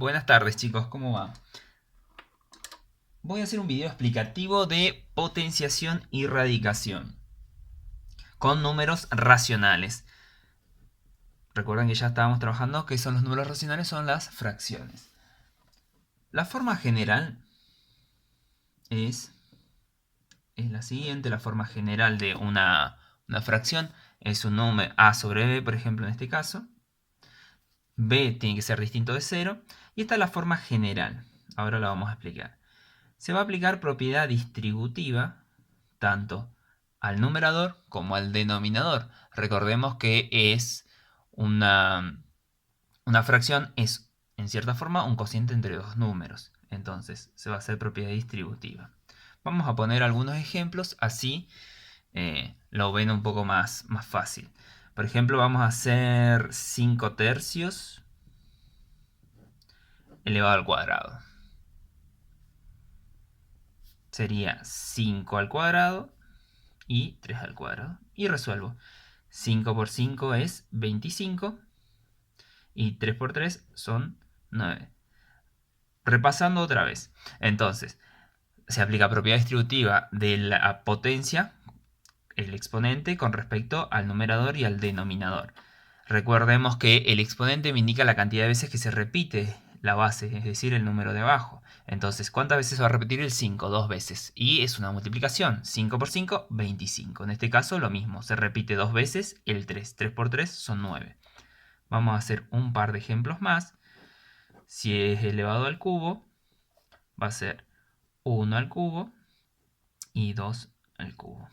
Buenas tardes chicos, ¿cómo va? Voy a hacer un video explicativo de potenciación y radicación con números racionales. Recuerden que ya estábamos trabajando que son los números racionales, son las fracciones. La forma general es la siguiente. La forma general de una fracción es un número a sobre b, por ejemplo, en este caso. B tiene que ser distinto de 0. Y esta es la forma general. Ahora la vamos a explicar. Se va a aplicar propiedad distributiva tanto al numerador como al denominador. Recordemos que es una fracción, es en cierta forma un cociente entre dos números. Entonces se va a hacer propiedad distributiva. Vamos a poner algunos ejemplos, así lo ven un poco más fácil. Por ejemplo, vamos a hacer 5 tercios elevado al cuadrado. Sería 5 al cuadrado y 3 al cuadrado. Y resuelvo. 5 por 5 es 25 y 3 por 3 son 9. Repasando otra vez. Entonces, se aplica propiedad distributiva de la potencia, el exponente, con respecto al numerador y al denominador. Recordemos que el exponente me indica la cantidad de veces que se repite la base, es decir, el número de abajo. Entonces, ¿cuántas veces va a repetir el 5? 2 veces. Y es una multiplicación. 5 por 5, 25. En este caso, lo mismo. Se repite 2 veces el 3. 3 por 3 son 9. Vamos a hacer un par de ejemplos más. Si es elevado al cubo, va a ser 1 al cubo y 2 al cubo.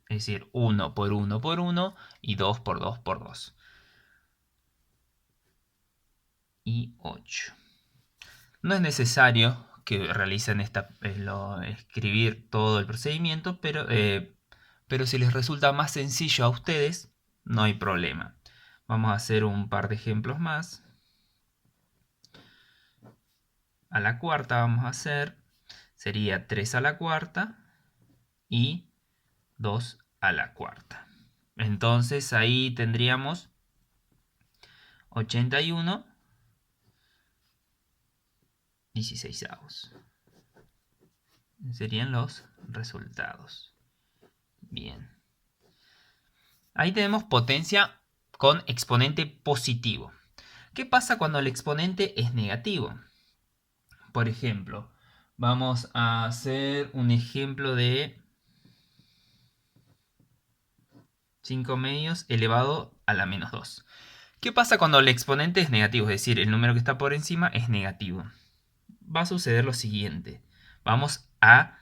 Es decir, 1 por 1 por 1 y 2 por 2 por 2. Y 8. No es necesario que realicen escribir todo el procedimiento, pero si les resulta más sencillo a ustedes, no hay problema. Vamos a hacer un par de ejemplos más. A la cuarta vamos a hacer, sería 3 a la cuarta y 2 a la cuarta. Entonces ahí tendríamos 81 16avos. Serían los resultados. Bien. Ahí tenemos potencia con exponente positivo. ¿Qué pasa cuando el exponente es negativo? Por ejemplo, vamos a hacer un ejemplo de 5 medios elevado a la menos 2. ¿Qué pasa cuando el exponente es negativo? Es decir, el número que está por encima es negativo. Va a suceder lo siguiente. Vamos a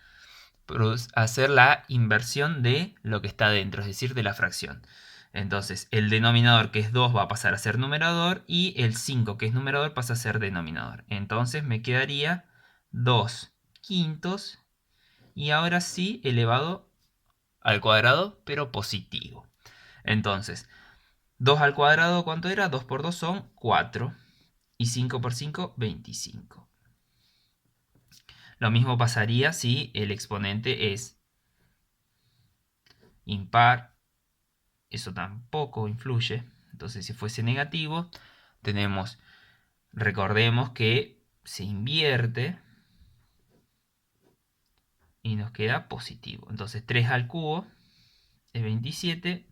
hacer la inversión de lo que está dentro, es decir, de la fracción. Entonces, el denominador, que es 2, va a pasar a ser numerador, y el 5, que es numerador, pasa a ser denominador. Entonces me quedaría 2 quintos, y ahora sí elevado al cuadrado, pero positivo. Entonces, 2 al cuadrado, ¿cuánto era? 2 por 2 son 4, y 5 por 5, 25. Lo mismo pasaría si el exponente es impar. Eso tampoco influye. Entonces, si fuese negativo, recordemos que se invierte y nos queda positivo. Entonces, 3 al cubo es 27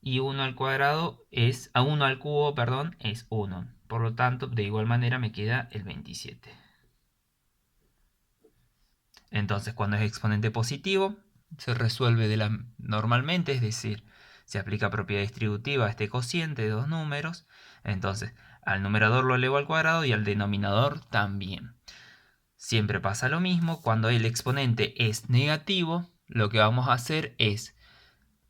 y 1 al cuadrado es, a 1 al cubo, perdón, es 1. Por lo tanto, de igual manera me queda el 27. Entonces, cuando es exponente positivo, se resuelve normalmente, es decir, se aplica propiedad distributiva a este cociente de dos números. Entonces, al numerador lo elevo al cuadrado y al denominador también. Siempre pasa lo mismo. Cuando el exponente es negativo, lo que vamos a hacer es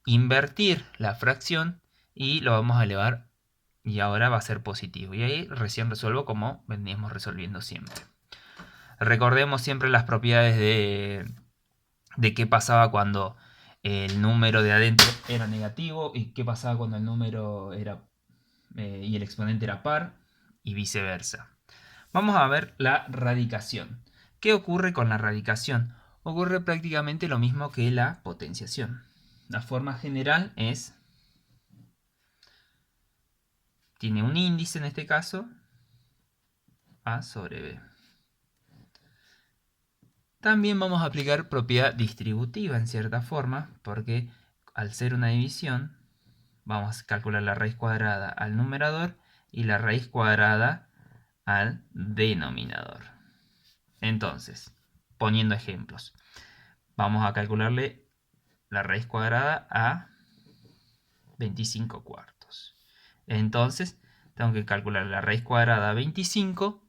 invertir la fracción y lo vamos a elevar, y ahora va a ser positivo. Y ahí recién resuelvo como veníamos resolviendo siempre. Recordemos siempre las propiedades de qué pasaba cuando el número de adentro era negativo y qué pasaba cuando el número era y el exponente era par, y viceversa. Vamos a ver la radicación. ¿Qué ocurre con la radicación? Ocurre prácticamente lo mismo que la potenciación. La forma general tiene un índice en este caso, A sobre B. También vamos a aplicar propiedad distributiva en cierta forma, porque al ser una división, vamos a calcular la raíz cuadrada al numerador y la raíz cuadrada al denominador. Entonces, poniendo ejemplos, vamos a calcularle la raíz cuadrada a 25 cuartos. Entonces, tengo que calcular la raíz cuadrada a 25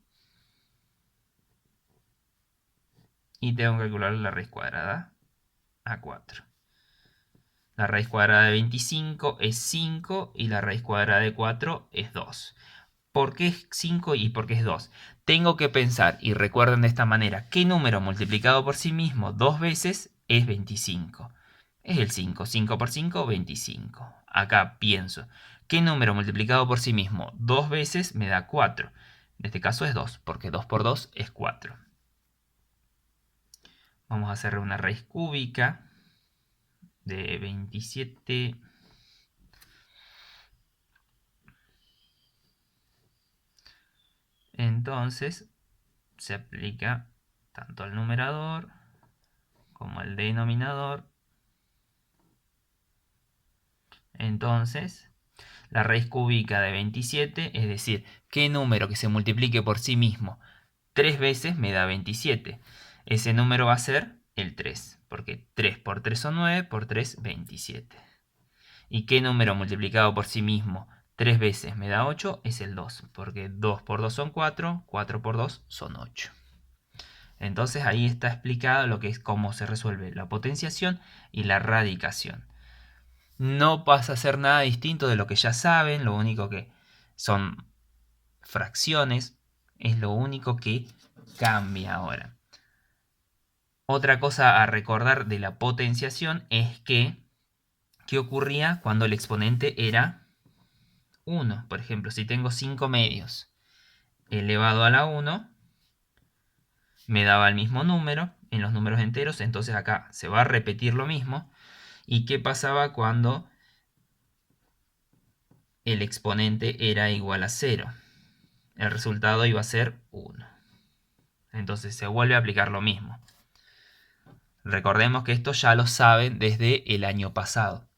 y tengo que calcular la raíz cuadrada a 4. La raíz cuadrada de 25 es 5 y la raíz cuadrada de 4 es 2. ¿Por qué es 5 y por qué es 2? Tengo que pensar, y recuerden de esta manera, ¿qué número multiplicado por sí mismo dos veces es 25? Es el 5. 5 por 5, 25. Acá pienso, ¿qué número multiplicado por sí mismo dos veces me da 4? En este caso es 2, porque 2 por 2 es 4. Vamos a hacer una raíz cúbica de 27. Entonces se aplica tanto al numerador como al denominador. Entonces, la raíz cúbica de 27, es decir, ¿qué número que se multiplique por sí mismo 3 veces me da 27? Ese número va a ser el 3, porque 3 por 3 son 9, por 3, 27. ¿Y qué número multiplicado por sí mismo 3 veces me da 8? Es el 2, porque 2 por 2 son 4, 4 por 2 son 8. Entonces ahí está explicado lo que es cómo se resuelve la potenciación y la radicación. No pasa a ser nada distinto de lo que ya saben, lo único que son fracciones, es lo único que cambia ahora. Otra cosa a recordar de la potenciación es que ¿qué ocurría cuando el exponente era 1? Por ejemplo, si tengo 5 medios elevado a la 1, me daba el mismo número en los números enteros, entonces acá se va a repetir lo mismo. ¿Y qué pasaba cuando el exponente era igual a 0? El resultado iba a ser 1. Entonces se vuelve a aplicar lo mismo. Recordemos que esto ya lo saben desde el año pasado.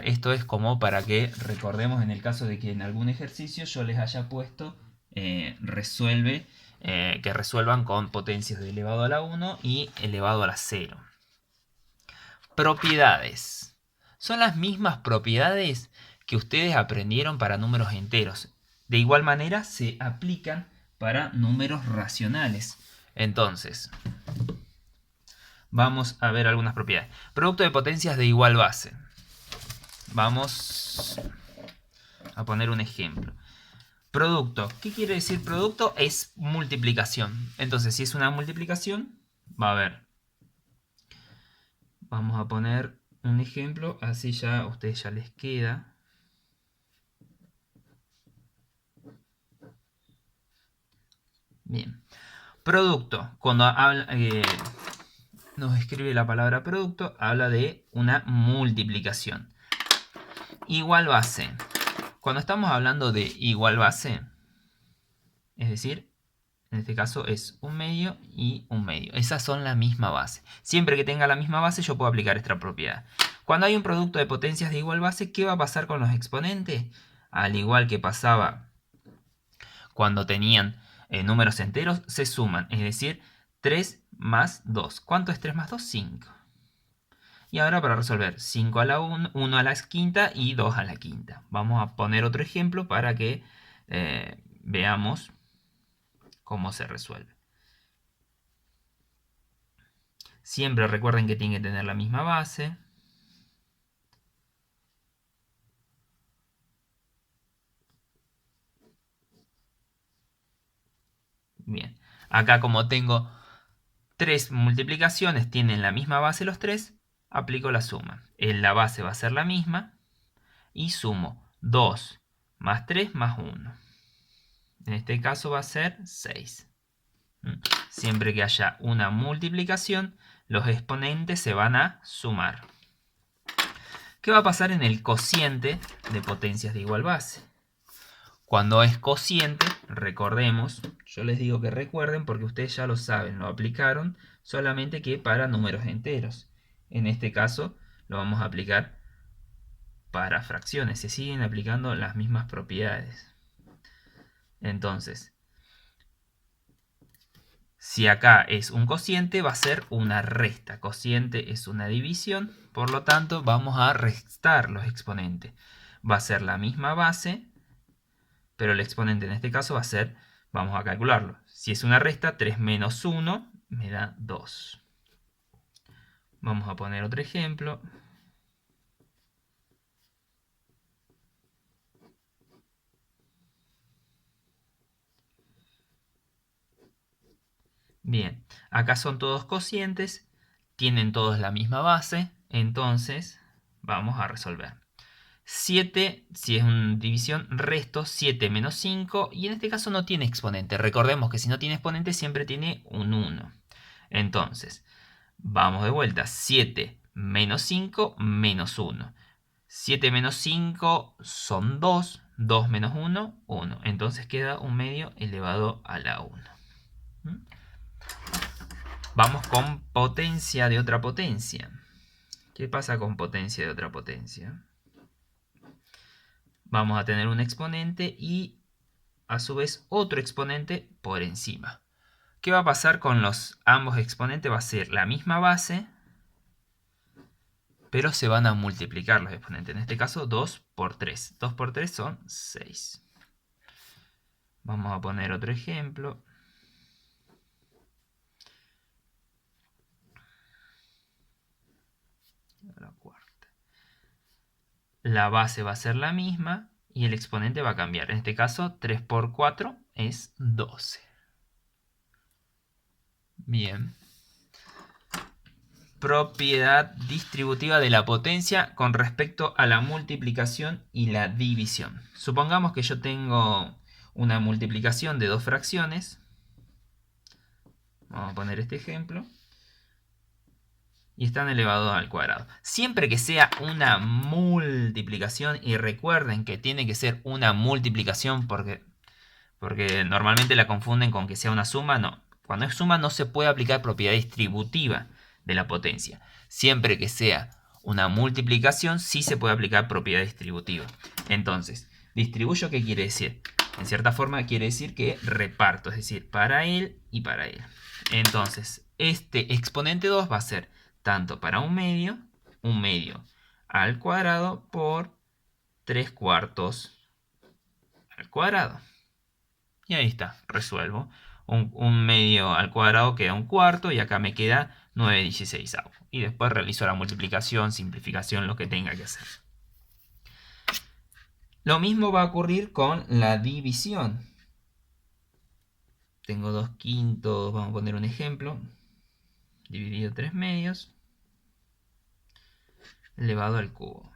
Esto es como para que recordemos en el caso de que en algún ejercicio yo les haya puesto que resuelvan con potencias de elevado a la 1 y elevado a la 0. Propiedades. Son las mismas propiedades que ustedes aprendieron para números enteros. De igual manera se aplican para números racionales. Entonces, vamos a ver algunas propiedades. Producto de potencias de igual base. Vamos a poner un ejemplo. Producto. ¿Qué quiere decir producto? Es multiplicación. Entonces, si es una multiplicación, va a haber. Vamos a poner un ejemplo, así ya a ustedes ya les queda. Bien. Producto. Cuando nos escribe la palabra producto, habla de una multiplicación. Igual base. Cuando estamos hablando de igual base, es decir, en este caso es un medio y un medio. Esas son la misma base. Siempre que tenga la misma base yo puedo aplicar esta propiedad. Cuando hay un producto de potencias de igual base, ¿qué va a pasar con los exponentes? Al igual que pasaba cuando tenían números enteros, se suman. Es decir, 3 más 2. ¿Cuánto es 3 más 2? 5. Y ahora para resolver 5 a la 1, 1 a la quinta y 2 a la quinta. Vamos a poner otro ejemplo para que veamos cómo se resuelve. Siempre recuerden que tienen que tener la misma base. Bien, acá como tengo 3 multiplicaciones, tienen la misma base los 3, aplico la suma. En la base va a ser la misma y sumo 2 más 3 más 1. En este caso va a ser 6. Siempre que haya una multiplicación, los exponentes se van a sumar. ¿Qué va a pasar en el cociente de potencias de igual base? Cuando es cociente, recordemos, yo les digo que recuerden porque ustedes ya lo saben, lo aplicaron, solamente que para números enteros. En este caso lo vamos a aplicar para fracciones, se siguen aplicando las mismas propiedades. Entonces, si acá es un cociente, va a ser una resta. Cociente es una división, por lo tanto vamos a restar los exponentes. Va a ser la misma base, pero el exponente en este caso va a ser, vamos a calcularlo. Si es una resta, 3 menos 1 me da 2. Vamos a poner otro ejemplo. Bien, acá son todos cocientes, tienen todos la misma base, entonces vamos a resolver. 7, si es una división, resto 7 menos 5, y en este caso no tiene exponente. Recordemos que si no tiene exponente siempre tiene un 1. Entonces, vamos de vuelta. 7 menos 5 menos 1. 7 menos 5 son 2. 2 menos 1, 1. Entonces queda un medio elevado a la 1. Vamos con potencia de otra potencia. ¿Qué pasa con potencia de otra potencia? Vamos a tener un exponente y a su vez otro exponente por encima. ¿Qué va a pasar con los ambos exponentes? Va a ser la misma base, pero se van a multiplicar los exponentes. En este caso 2 por 3. 2 por 3 son 6. Vamos a poner otro ejemplo. La base va a ser la misma y el exponente va a cambiar. En este caso 3 por 4 es 12. Bien. Propiedad distributiva de la potencia con respecto a la multiplicación y la división. Supongamos que yo tengo una multiplicación de dos fracciones. Vamos a poner este ejemplo. Y están elevados al cuadrado. Siempre que sea una multiplicación, y recuerden que tiene que ser una multiplicación porque normalmente la confunden con que sea una suma. No, cuando es suma no se puede aplicar propiedad distributiva de la potencia. Siempre que sea una multiplicación sí se puede aplicar propiedad distributiva. Entonces, distribuyo, ¿qué quiere decir? En cierta forma quiere decir que reparto, es decir, para él y para él. Entonces, este exponente 2 va a ser tanto para un medio al cuadrado por 3 cuartos al cuadrado. Y ahí está, resuelvo. Un medio al cuadrado queda un cuarto y acá me queda 9/16. Y después realizo la multiplicación, simplificación, lo que tenga que hacer. Lo mismo va a ocurrir con la división. Tengo 2/5, vamos a poner un ejemplo. Dividido 3 medios. Elevado al cubo.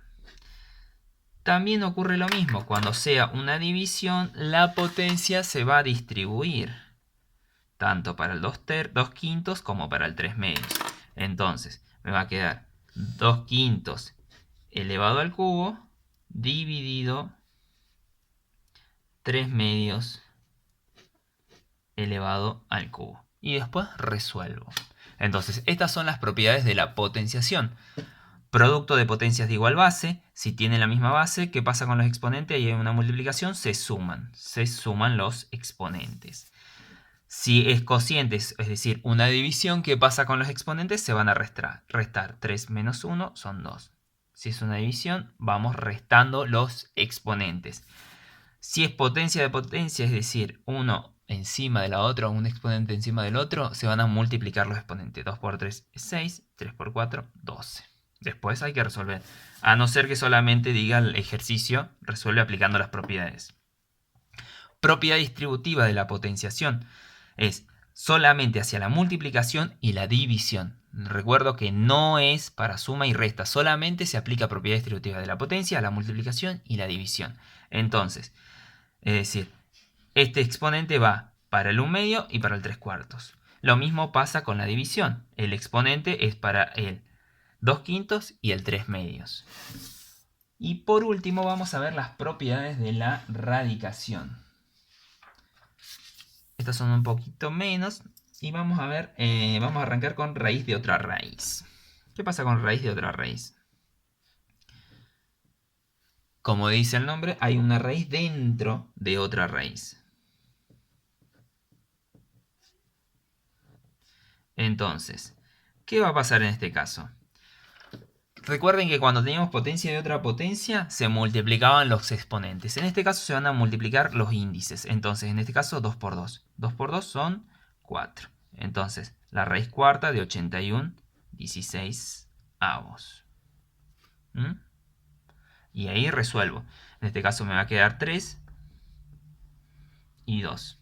También ocurre lo mismo. Cuando sea una división, la potencia se va a distribuir. Tanto para el 2/5 como para el 3 medios. Entonces, me va a quedar 2/5 elevado al cubo dividido 3 medios elevado al cubo. Y después resuelvo. Entonces, estas son las propiedades de la potenciación. Producto de potencias de igual base. Si tienen la misma base, ¿qué pasa con los exponentes? Y hay una multiplicación, se suman los exponentes. Si es cociente, es decir, una división, ¿qué pasa con los exponentes? Se van a restar. 3 menos 1 son 2. Si es una división, vamos restando los exponentes. Si es potencia de potencia, es decir, uno encima de la otra, un exponente encima del otro, se van a multiplicar los exponentes. 2 por 3 es 6, 3 por 4, 12. Después hay que resolver. A no ser que solamente diga el ejercicio, resuelve aplicando las propiedades. Propiedad distributiva de la potenciación es solamente hacia la multiplicación y la división. Recuerdo que no es para suma y resta, solamente se aplica propiedad distributiva de la potencia a la multiplicación y la división. Entonces, es decir, este exponente va para el 1 medio y para el 3 cuartos. Lo mismo pasa con la división. El exponente es para el 2/5 y el 3 medios. Y por último vamos a ver las propiedades de la radicación. Estas son un poquito menos. Y vamos a ver, vamos a arrancar con raíz de otra raíz. ¿Qué pasa con raíz de otra raíz? Como dice el nombre, hay una raíz dentro de otra raíz. Entonces, ¿qué va a pasar en este caso? Recuerden que cuando teníamos potencia de otra potencia, se multiplicaban los exponentes. En este caso se van a multiplicar los índices. Entonces, en este caso, 2 por 2. 2 por 2 son 4. Entonces, la raíz cuarta de 81, 16 avos. Y ahí resuelvo. En este caso me va a quedar 3 y 2.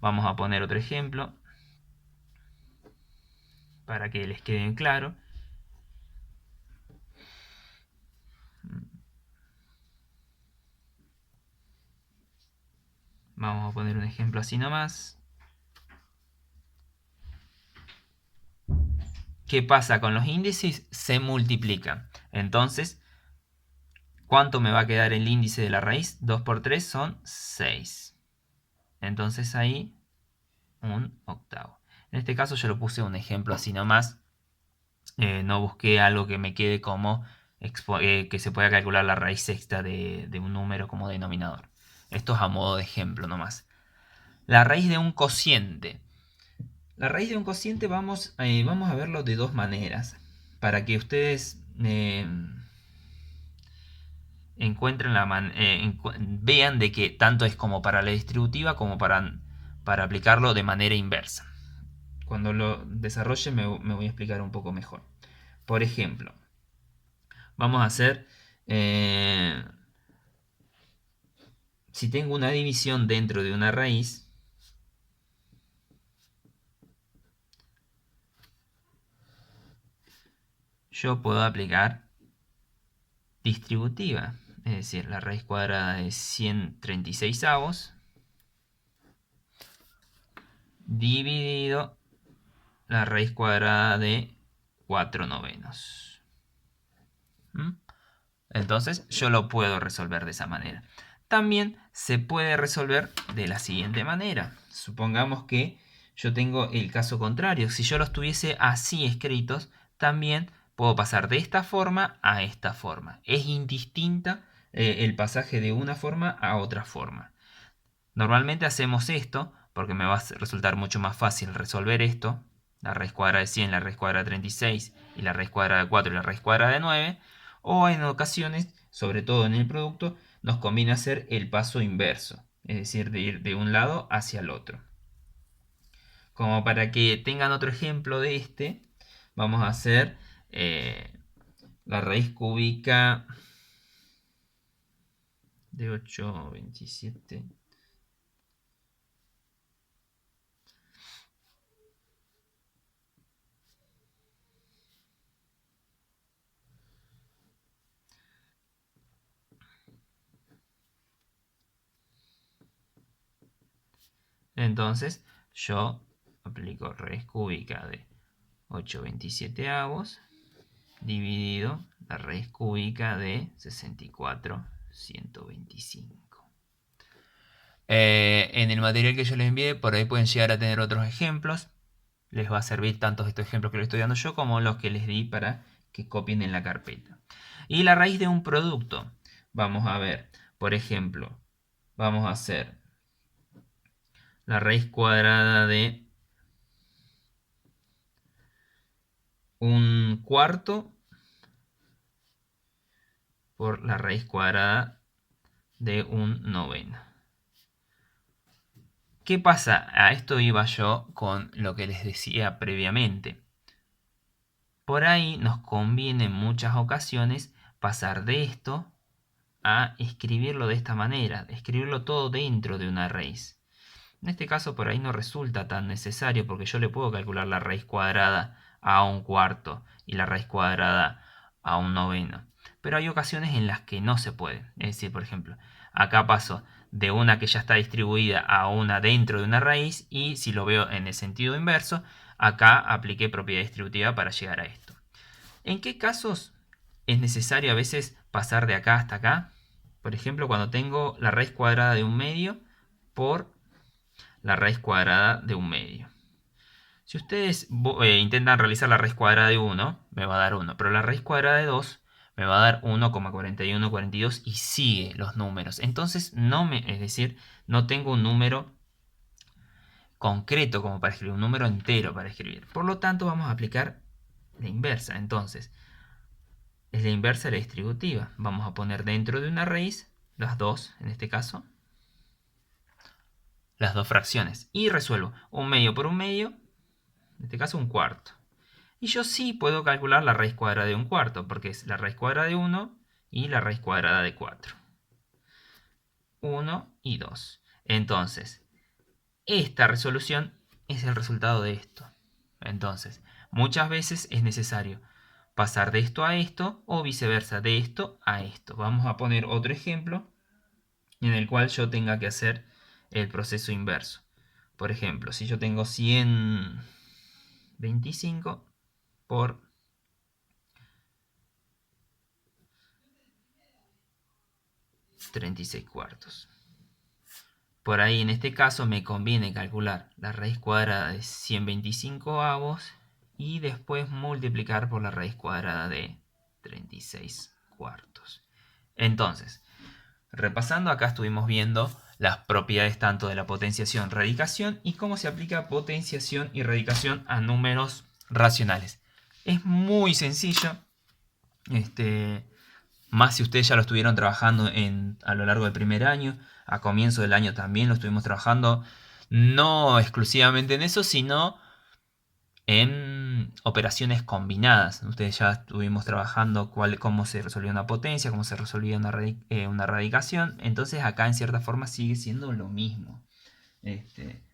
Vamos a poner otro ejemplo para que les quede claro. Vamos a poner un ejemplo así nomás. ¿Qué pasa con los índices? Se multiplican. Entonces, ¿cuánto me va a quedar el índice de la raíz? 2 por 3 son 6. Entonces ahí, un octavo. En este caso yo lo puse un ejemplo así nomás. No busqué algo que me quede como que se pueda calcular la raíz sexta de un número como denominador. Esto es a modo de ejemplo nomás. La raíz de un cociente. La raíz de un cociente vamos a verlo de dos maneras. Para que ustedes vean de que tanto es como para la distributiva como para aplicarlo de manera inversa. Cuando lo desarrolle me voy a explicar un poco mejor. Por ejemplo, vamos a hacer... si tengo una división dentro de una raíz, yo puedo aplicar distributiva. Es decir, la raíz cuadrada de 136 avos dividido la raíz cuadrada de 4 novenos. Entonces yo lo puedo resolver de esa manera. También se puede resolver de la siguiente manera. Supongamos que yo tengo el caso contrario. Si yo los tuviese así escritos, también puedo pasar de esta forma a esta forma. Es indistinta el pasaje de una forma a otra forma. Normalmente hacemos esto porque me va a resultar mucho más fácil resolver esto. La raíz cuadrada de 100, la raíz cuadrada de 36 y la raíz cuadrada de 4 y la raíz cuadrada de 9. O en ocasiones, sobre todo en el producto, nos conviene hacer el paso inverso. Es decir, de ir de un lado hacia el otro. Como para que tengan otro ejemplo de este, vamos a hacer la raíz cúbica de 8,27. Entonces yo aplico raíz cúbica de 8,27 avos dividido la raíz cúbica de 64,125. En el material que yo les envié, por ahí pueden llegar a tener otros ejemplos. Les va a servir tanto estos ejemplos que les estoy dando yo como los que les di para que copien en la carpeta. Y la raíz de un producto. Vamos a ver, por ejemplo, vamos a hacer la raíz cuadrada de un cuarto por la raíz cuadrada de un noveno. ¿Qué pasa? A esto iba yo con lo que les decía previamente. Por ahí nos conviene en muchas ocasiones pasar de esto a escribirlo de esta manera, escribirlo todo dentro de una raíz. En este caso por ahí no resulta tan necesario porque yo le puedo calcular la raíz cuadrada a un cuarto y la raíz cuadrada a un noveno. Pero hay ocasiones en las que no se puede. Es decir, por ejemplo, acá paso de una que ya está distribuida a una dentro de una raíz y si lo veo en el sentido inverso, acá apliqué propiedad distributiva para llegar a esto. ¿En qué casos es necesario a veces pasar de acá hasta acá. Por ejemplo, cuando tengo la raíz cuadrada de 1/2 por la raíz cuadrada de 1/2. Si ustedes intentan realizar la raíz cuadrada de 1, me va a dar 1. Pero la raíz cuadrada de 2 me va a dar 1,4142 y sigue los números. Entonces, es decir, no tengo un número concreto como para escribir, un número entero para escribir. Por lo tanto, vamos a aplicar la inversa. Entonces, es la inversa de la distributiva. Vamos a poner dentro de una raíz, las dos, en este caso, las dos fracciones. Y resuelvo 1/2 por 1/2, en este caso 1/4. Y yo sí puedo calcular la raíz cuadrada de 1/4, porque es la raíz cuadrada de 1 y la raíz cuadrada de 4. 1 y 2. Entonces, esta resolución es el resultado de esto. Entonces, muchas veces es necesario pasar de esto a esto o viceversa, de esto a esto. Vamos a poner otro ejemplo en el cual yo tenga que hacer el proceso inverso. Por ejemplo, si yo tengo 125 por 36/4. Por ahí en este caso me conviene calcular la raíz cuadrada de 125 y después multiplicar por la raíz cuadrada de 36/4. Entonces, repasando, acá estuvimos viendo las propiedades tanto de la potenciación, radicación y cómo se aplica potenciación y radicación a números racionales. Es muy sencillo, más si ustedes ya lo estuvieron trabajando a lo largo del primer año, a comienzo del año también lo estuvimos trabajando, no exclusivamente en eso, sino en operaciones combinadas. Ustedes ya estuvimos trabajando cómo se resolvía una potencia, cómo se resolvía una radicación. Entonces acá en cierta forma sigue siendo lo mismo.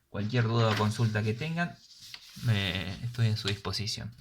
Cualquier duda o consulta que tengan, estoy a su disposición.